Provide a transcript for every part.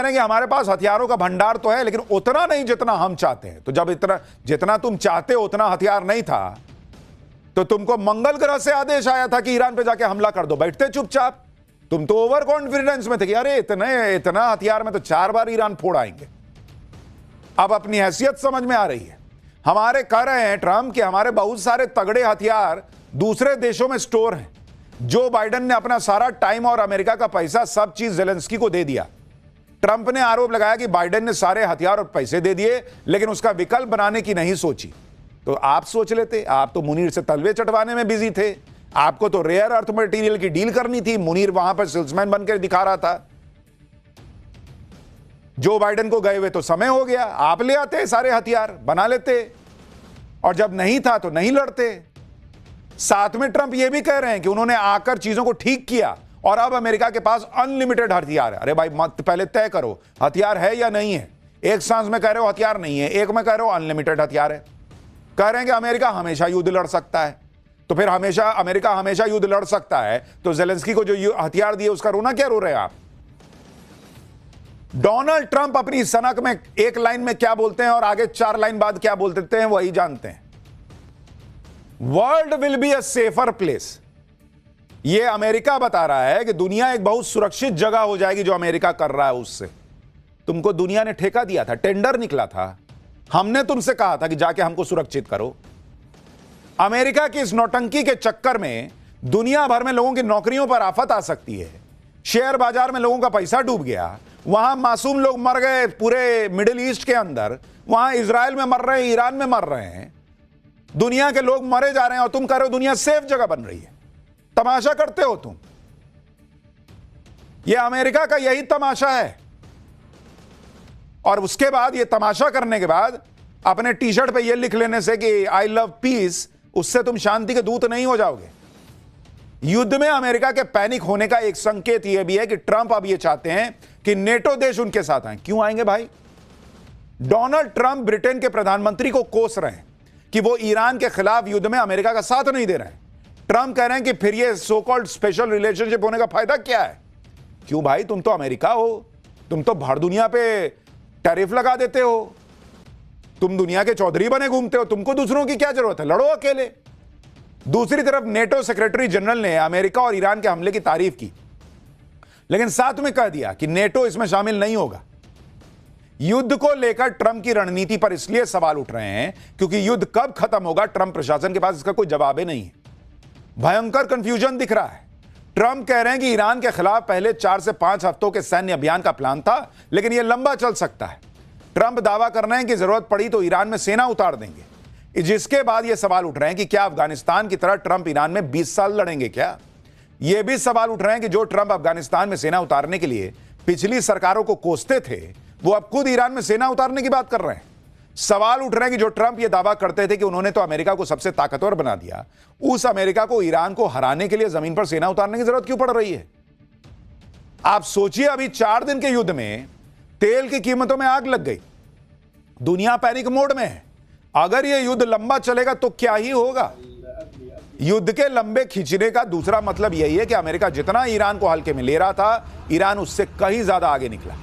कि हमारे पास हथियारों का भंडार तो है लेकिन उतना नहीं जितना हम चाहते हैं। तो जब इतना जितना तुम चाहते हो उतना हथियार नहीं था तो तुमको मंगल ग्रह से आदेश आया था कि ईरान पे जाके हमला कर दो, बैठते चुपचाप। तुम तो ओवर कॉन्फिडेंस में थे कि अरे इतना हथियार में तो 4 बार ईरान फोड़ आएंगे। अब अपनी हैसियत समझ में आ रही है। हमारे कह रहे हैं ट्रंप कि हमारे बहुत सारे तगड़े हथियार दूसरे देशों में स्टोर हैं। जो बाइडेन ने अपना सारा टाइम और अमेरिका का पैसा सब चीज जेलेंस्की को दे दिया। ट्रंप ने आरोप लगाया कि बाइडेन ने सारे हथियार और पैसे दे दिए लेकिन उसका विकल्प बनाने की नहीं सोची। तो आप सोच लेते, आप तो मुनीर से तलवे चटवाने में बिजी थे। आपको तो रेयर अर्थ मटेरियल की डील करनी थी। मुनीर वहां पर सेल्समैन बनकर दिखा रहा था। जो बाइडेन को गए हुए तो समय हो गया, आप ले आते सारे हथियार बना लेते, और जब नहीं था तो नहीं लड़ते। साथ में ट्रंप ये भी कह रहे हैं कि उन्होंने आकर चीजों को ठीक किया और अब अमेरिका के पास अनलिमिटेड हथियार है। अरे भाई मत पहले तय करो हथियार है या नहीं है। एक सांस में कह रहे हो हथियार नहीं है, एक में कह रहे हो अनलिमिटेड हथियार है। कह रहे हैं कि अमेरिका हमेशा युद्ध लड़ सकता है। तो फिर अमेरिका हमेशा युद्ध लड़ सकता है तो जेलेंस्की को जो हथियार दिए उसका रोना क्या रो रहे हैं आप? डोनाल्ड ट्रंप अपनी सनक में एक लाइन में क्या बोलते हैं और आगे 4 लाइन बाद क्या बोल देते हैं वही जानते हैं। World will be a safer place. यह अमेरिका बता रहा है कि दुनिया एक बहुत सुरक्षित जगह हो जाएगी जो अमेरिका कर रहा है उससे। तुमको दुनिया ने ठेका दिया था, टेंडर निकला था। हमने तुमसे कहा था कि जाके हमको सुरक्षित करो। अमेरिका की इस नौटंकी के चक्कर में दुनिया भर में लोगों की नौकरियों पर आफत आ सकती है। शेयर बाजार में लोगों का पैसा डूब गया, वहां मासूम लोग मर गए पूरे मिडिल ईस्ट के अंदर, वहां इजराइल में मर रहे हैं, ईरान में मर रहे हैं, दुनिया के लोग मरे जा रहे हैं और तुम कह रहे हो दुनिया सेफ जगह बन रही है। तमाशा करते हो तुम। यह अमेरिका का यही तमाशा है। और उसके बाद यह तमाशा करने के बाद अपने टी शर्ट पे यह लिख लेने से कि आई लव पीस, उससे तुम शांति के दूत नहीं हो जाओगे। युद्ध में अमेरिका के पैनिक होने का एक संकेत यह भी है कि ट्रंप अब यह चाहते हैं कि नेटो देश उनके साथ आए। क्यों आएंगे भाई? डोनाल्ड ट्रंप ब्रिटेन के प्रधानमंत्री को कोस रहे हैं कि वो ईरान के खिलाफ युद्ध में अमेरिका का साथ नहीं दे रहे हैं। ट्रंप कह रहे हैं कि फिर ये सो कॉल्ड स्पेशल रिलेशनशिप होने का फायदा क्या है? क्यों भाई, तुम तो अमेरिका हो, तुम तो भर दुनिया पे टैरिफ लगा देते हो, तुम दुनिया के चौधरी बने घूमते हो, तुमको दूसरों की क्या जरूरत है, लड़ो अकेले। दूसरी तरफ नेटो सेक्रेटरी जनरल ने अमेरिका और ईरान के हमले की तारीफ की लेकिन साथ में कह दिया कि नेटो इसमें शामिल नहीं होगा। युद्ध को लेकर ट्रंप की रणनीति पर इसलिए सवाल उठ रहे हैं क्योंकि युद्ध कब खत्म होगा ट्रंप प्रशासन के पास इसका कोई जवाब ही नहीं है। भयंकर कंफ्यूजन दिख रहा है। ट्रंप कह रहे हैं कि ईरान के खिलाफ पहले 4 से 5 हफ्तों के सैन्य अभियान का प्लान था लेकिन यह लंबा चल सकता है। ट्रंप दावा कर रहे हैं कि जरूरत पड़ी तो ईरान में सेना उतार देंगे। जिसके बाद यह सवाल उठ रहे हैं कि क्या अफगानिस्तान की तरह ट्रंप ईरान में 20 साल लड़ेंगे क्या? यह भी सवाल उठ रहे हैं कि जो ट्रंप अफगानिस्तान में सेना उतारने के लिए पिछली सरकारों को कोसते थे वो अब खुद ईरान में सेना उतारने की बात कर रहे हैं। सवाल उठ रहे हैं कि जो ट्रंप यह दावा करते थे कि उन्होंने तो अमेरिका को सबसे ताकतवर बना दिया, उस अमेरिका को ईरान को हराने के लिए जमीन पर सेना उतारने की जरूरत क्यों पड़ रही है? आप सोचिए, अभी 4 दिन के युद्ध में तेल की कीमतों में आग लग गई, दुनिया पैनिक मोड में है। अगर यह युद्ध लंबा चलेगा तो क्या ही होगा? युद्ध के लंबे खींचने का दूसरा मतलब यही है कि अमेरिका जितना ईरान को हल्के में ले रहा था, ईरान उससे कहीं ज्यादा आगे निकला।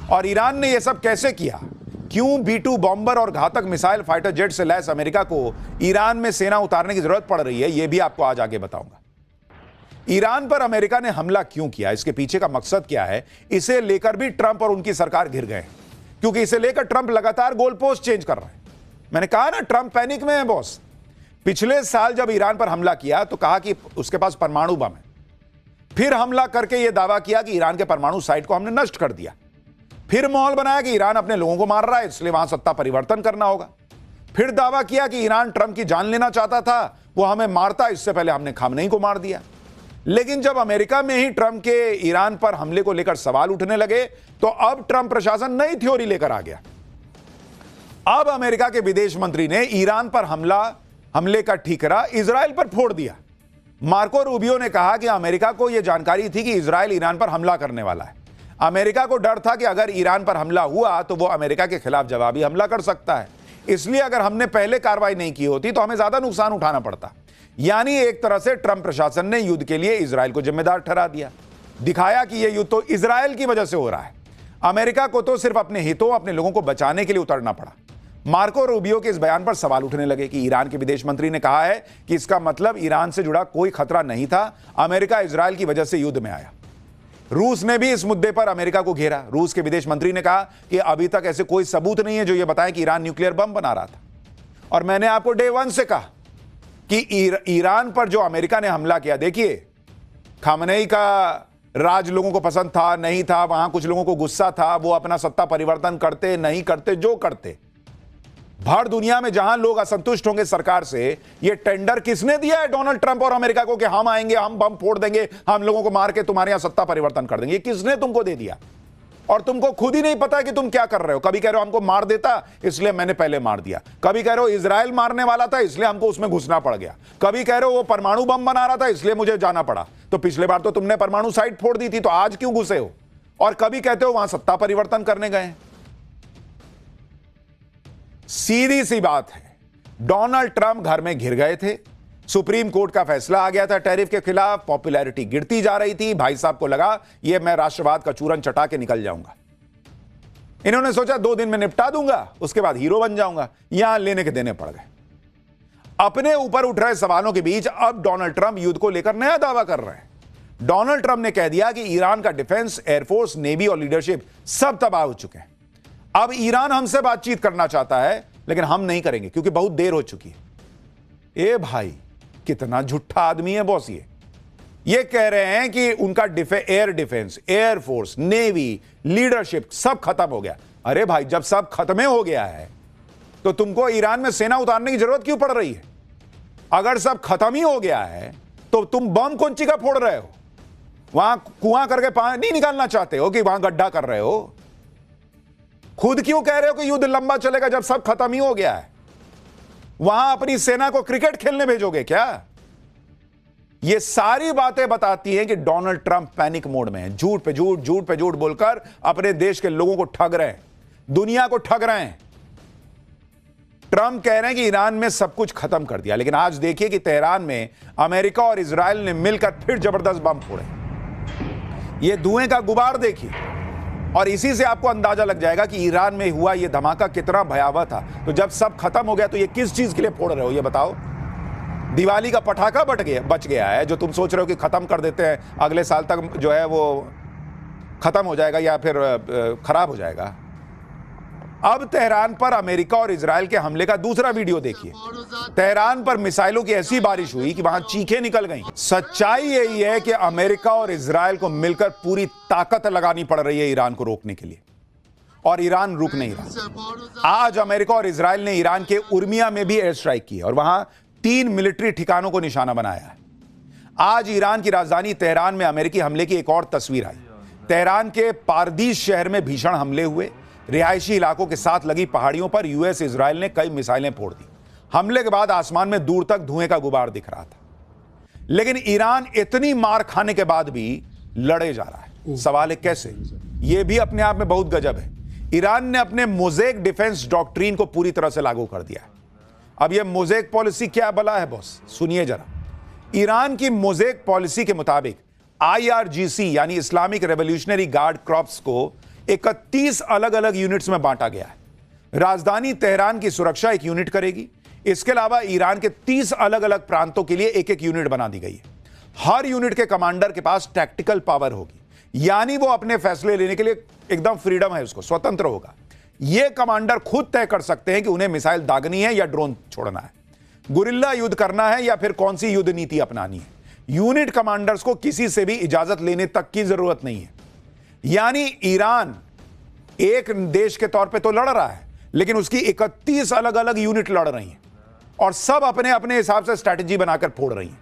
और ईरान ने यह सब कैसे किया? क्यों B-2 बॉम्बर और घातक मिसाइल फाइटर जेट से लैस अमेरिका को ईरान में सेना उतारने की जरूरत पड़ रही है, यह भी आपको आज आगे बताऊंगा। ईरान पर अमेरिका ने हमला क्यों किया, इसके पीछे का मकसद क्या है, इसे लेकर भी ट्रंप और उनकी सरकार घिर गए, क्योंकि इसे लेकर ट्रंप लगातार गोल पोस्ट चेंज कर रहे हैं। मैंने कहा ना, ट्रंप पैनिक में है बॉस। पिछले साल जब ईरान पर हमला किया तो कहा कि उसके पास परमाणु बम है, फिर हमला करके यह दावा किया कि ईरान के परमाणु साइट को हमने नष्ट कर दिया, फिर माहौल बनाया कि ईरान अपने लोगों को मार रहा है इसलिए वहां सत्ता परिवर्तन करना होगा, फिर दावा किया कि ईरान ट्रंप की जान लेना चाहता था, वो हमें मारता, इससे पहले हमने खामनेई को मार दिया। लेकिन जब अमेरिका में ही ट्रंप के ईरान पर हमले को लेकर सवाल उठने लगे तो अब ट्रंप प्रशासन नई थ्योरी लेकर आ गया। अब अमेरिका के विदेश मंत्री ने ईरान पर हमले का ठीकरा इजराइल पर फोड़ दिया। मार्को रूबियो ने कहा कि अमेरिका को यह जानकारी थी कि इजराइल ईरान पर हमला करने वाला है। अमेरिका को डर था कि अगर ईरान पर हमला हुआ तो वो अमेरिका के खिलाफ जवाबी हमला कर सकता है, इसलिए अगर हमने पहले कार्रवाई नहीं की होती तो हमें ज्यादा नुकसान उठाना पड़ता। यानी एक तरह से ट्रंप प्रशासन ने युद्ध के लिए इजराइल को जिम्मेदार ठहरा दिया, दिखाया कि यह युद्ध तो इजराइल की वजह से हो रहा है। अमेरिका को तो सिर्फ अपने हितों, अपने लोगों को बचाने के लिए उतरना पड़ा। मार्को रूबियो के इस बयान पर सवाल उठने लगे कि ईरान के विदेश मंत्री ने कहा है कि इसका मतलब ईरान से जुड़ा कोई खतरा नहीं था, अमेरिका इजराइल की वजह से युद्ध में आया। रूस ने भी इस मुद्दे पर अमेरिका को घेरा। रूस के विदेश मंत्री ने कहा कि अभी तक ऐसे कोई सबूत नहीं है जो यह बताए कि ईरान न्यूक्लियर बम बना रहा था। और मैंने आपको डे 1 से कहा कि ईरान पर जो अमेरिका ने हमला किया, देखिए खामनेई का राज लोगों को पसंद था नहीं था, वहां कुछ लोगों को गुस्सा था, वो अपना सत्ता परिवर्तन करते नहीं करते जो करते, भर दुनिया में जहां लोग असंतुष्ट होंगे सरकार से, ये टेंडर किसने दिया है? डोनाल्ड ट्रंप और अमेरिका को कि हम आएंगे, हम बम फोड़ देंगे, हम लोगों को मार के तुम्हारे यहां सत्ता परिवर्तन कर देंगे। ये किसने तुमको दे दिया? और तुमको खुद ही नहीं पता कि तुम क्या कर रहे हो। कभी कह रहे हो हमको मार देता इसलिए मैंने पहले मार दिया, कभी कह रहे हो इजराइल मारने वाला था इसलिए हमको उसमें घुसना पड़ गया, कभी कह रहे हो वो परमाणु बम बना रहा था इसलिए मुझे जाना पड़ा। तो पिछले बार तो तुमने परमाणु साइट फोड़ दी थी, तो आज क्यों घुसे हो? और कभी कहते हो वहां सत्ता परिवर्तन करने गए। सीधी सी बात है, डोनाल्ड ट्रंप घर में घिर गए थे, सुप्रीम कोर्ट का फैसला आ गया था टैरिफ के खिलाफ, पॉपुलैरिटी गिरती जा रही थी, भाई साहब को लगा ये मैं राष्ट्रवाद का चूरन चटा के निकल जाऊंगा। इन्होंने सोचा 2 दिन में निपटा दूंगा, उसके बाद हीरो बन जाऊंगा। यहां लेने के देने पड़ गए। अपने ऊपर उठ रहे सवालों के बीच अब डोनाल्ड ट्रंप युद्ध को लेकर नया दावा कर रहे हैं। डोनाल्ड ट्रंप ने कह दिया कि ईरान का डिफेंस, एयरफोर्स, नेवी और लीडरशिप सब तबाह हो चुके हैं। अब ईरान हमसे बातचीत करना चाहता है लेकिन हम नहीं करेंगे क्योंकि बहुत देर हो चुकी है। ए भाई, कितना झूठा आदमी है बॉस। ये कह रहे हैं कि उनका air defence, air force, navy, leadership सब खत्म हो गया। अरे भाई, जब सब खत्म हो गया है तो तुमको ईरान में सेना उतारने की जरूरत क्यों पड़ रही है? अगर सब खत्म ही हो गया है तो तुम बम कौन ची का फोड़ रहे हो? वहां कुआं करके पानी निकालना चाहते हो कि वहां गड्ढा कर रहे हो? खुद क्यों कह रहे हो कि युद्ध लंबा चलेगा जब सब खत्म ही हो गया है? वहां अपनी सेना को क्रिकेट खेलने भेजोगे क्या? ये सारी बातें बताती हैं कि डोनाल्ड ट्रंप पैनिक मोड में है। झूठ पे झूठ, झूठ पे झूठ बोलकर अपने देश के लोगों को ठग रहे हैं, दुनिया को ठग रहे हैं। ट्रंप कह रहे हैं कि ईरान में सब कुछ खत्म कर दिया, लेकिन आज देखिए कि तेहरान में अमेरिका और इजराइल ने मिलकर फिर जबरदस्त बम फोड़े। ये धुएं का गुबार देखिए, और इसी से आपको अंदाजा लग जाएगा कि ईरान में हुआ यह धमाका कितना भयावह था। तो जब सब खत्म हो गया तो ये किस चीज के लिए फोड़ रहे हो ये बताओ? दिवाली का पटाखा बच गया है जो तुम सोच रहे हो कि खत्म कर देते हैं, अगले साल तक जो है वो खत्म हो जाएगा या फिर खराब हो जाएगा। अब तेहरान पर अमेरिका और इजराइल के हमले का दूसरा वीडियो देखिए। तेहरान पर मिसाइलों की ऐसी बारिश हुई कि वहां चीखें निकल गईं। सच्चाई यही है कि अमेरिका और इजराइल को मिलकर पूरी ताकत लगानी पड़ रही है ईरान को रोकने के लिए, और ईरान रुक नहीं रहा। आज अमेरिका और इजराइल ने ईरान के उर्मिया में भी एयर स्ट्राइक की और वहां 3 मिलिट्री ठिकानों को निशाना बनाया है। आज ईरान की राजधानी तेहरान में अमेरिकी हमले की एक और तस्वीर आई। तेहरान के पारदीस शहर में भीषण हमले हुए। रिहायशी इलाकों के साथ लगी पहाड़ियों पर यूएस इजराइल ने कई मिसाइलें फोड़ दी। हमले के बाद आसमान में दूर तक धुएं का गुबार दिख रहा था। लेकिन ईरान इतनी मार खाने के बाद भी लड़े जा रहा है। सवाल है कैसे? यह भी अपने आप में बहुत गजब है। ईरान ने अपने मोज़ेक डिफेंस डॉक्ट्रिन को पूरी तरह से लागू कर दिया है। अब यह मोज़ेक पॉलिसी क्या भला है बॉस? सुनिए जरा। ईरान की मोज़ेक पॉलिसी के मुताबिक IRGC यानी इस्लामिक रेवोल्यूशनरी गार्ड कॉर्प्स को 31 अलग अलग यूनिट्स में बांटा गया है। राजधानी तेहरान की सुरक्षा एक यूनिट करेगी। इसके अलावा ईरान के 30 अलग अलग प्रांतों के लिए एक एक यूनिट बना दी गई है। हर यूनिट के कमांडर के पास टैक्टिकल पावर होगी, यानी वो अपने फैसले लेने के लिए एकदम फ्रीडम है, उसको स्वतंत्र होगा। ये कमांडर खुद तय कर सकते हैं कि उन्हें मिसाइल दागनी है या ड्रोन छोड़ना है, गुरिल्ला युद्ध करना है या फिर कौन सी युद्ध नीति अपनानी है। यूनिट कमांडर्स को किसी से भी इजाजत लेने तक की जरूरत नहीं है। यानी ईरान एक देश के तौर पे तो लड़ रहा है, लेकिन उसकी 31 अलग अलग यूनिट लड़ रही हैं और सब अपने अपने हिसाब से स्ट्रैटेजी बनाकर फोड़ रही हैं।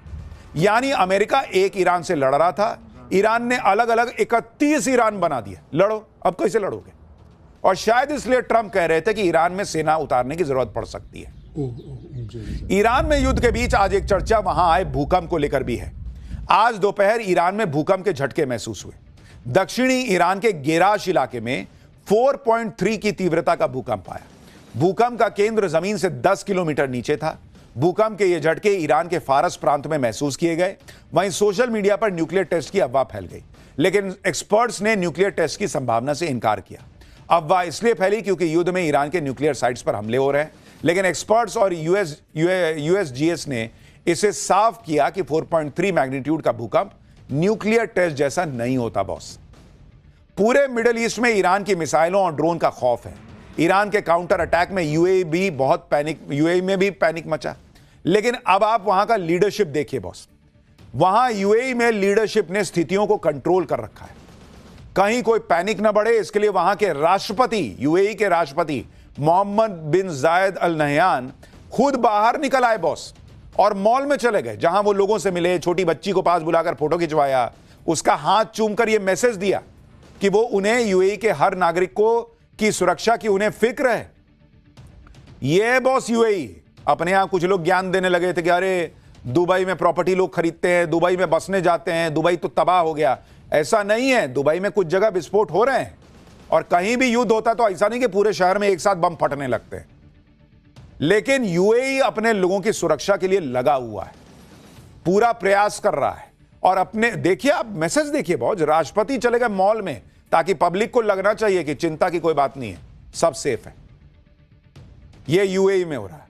यानी अमेरिका एक ईरान से लड़ रहा था, ईरान ने अलग अलग 31 ईरान बना दिए। लड़ो, अब कैसे लड़ोगे? और शायद इसलिए ट्रंप कह रहे थे कि ईरान में सेना उतारने की जरूरत पड़ सकती है। ईरान में युद्ध के बीच आज एक चर्चा वहां आए भूकंप को लेकर भी है। आज दोपहर ईरान में भूकंप के झटके महसूस हुए। दक्षिणी ईरान के गेराश इलाके में 4.3 की तीव्रता का भूकंप आया। भूकंप का केंद्र जमीन से 10 किलोमीटर नीचे था। भूकंप के ये झटके ईरान के फारस प्रांत में महसूस किए गए। वहीं सोशल मीडिया पर न्यूक्लियर टेस्ट की अफवाह फैल गई। लेकिन एक्सपर्ट्स ने न्यूक्लियर टेस्ट की संभावना से इनकार किया। अफवाह इसलिए फैली क्योंकि युद्ध में ईरान के न्यूक्लियर साइट्स पर हमले हो रहे हैं, लेकिन एक्सपर्ट्स और यूएसजीएस ने इसे साफ किया कि 4.3 मैग्नीट्यूड का भूकंप न्यूक्लियर टेस्ट जैसा नहीं होता बॉस। पूरे मिडिल ईस्ट में ईरान की मिसाइलों और ड्रोन का खौफ है। ईरान के काउंटर अटैक में यूएई में भी पैनिक मचा। लेकिन अब आप वहां का लीडरशिप देखिए बॉस। वहां यूएई में लीडरशिप ने स्थितियों को कंट्रोल कर रखा है, कहीं कोई पैनिक ना बढ़े इसके लिए वहां के राष्ट्रपति, यूएई के राष्ट्रपति मोहम्मद बिन जायद अल नहयान खुद बाहर निकल आए बॉस और मॉल में चले गए, जहां वो लोगों से मिले, छोटी बच्ची को पास बुलाकर फोटो खिंचवाया, उसका हाथ चूमकर यह मैसेज दिया कि वो उन्हें यूएई के हर नागरिक को की सुरक्षा की उन्हें फिक्र है। ये बॉस यूएई। अपने यहां कुछ लोग ज्ञान देने लगे थे कि अरे दुबई में प्रॉपर्टी लोग खरीदते हैं, दुबई में बसने जाते हैं, दुबई तो तबाह हो गया। ऐसा नहीं है, दुबई में कुछ जगह विस्फोट हो रहे हैं और कहीं भी युद्ध होता तो ऐसा नहीं कि पूरे शहर में एक साथ बम फटने लगते हैं। लेकिन यूएई अपने लोगों की सुरक्षा के लिए लगा हुआ है, पूरा प्रयास कर रहा है। और अपने देखिए, आप मैसेज देखिए बहुत, राष्ट्रपति चले गए मॉल में ताकि पब्लिक को लगना चाहिए कि चिंता की कोई बात नहीं है, सब सेफ है। यह यूएई में हो रहा है।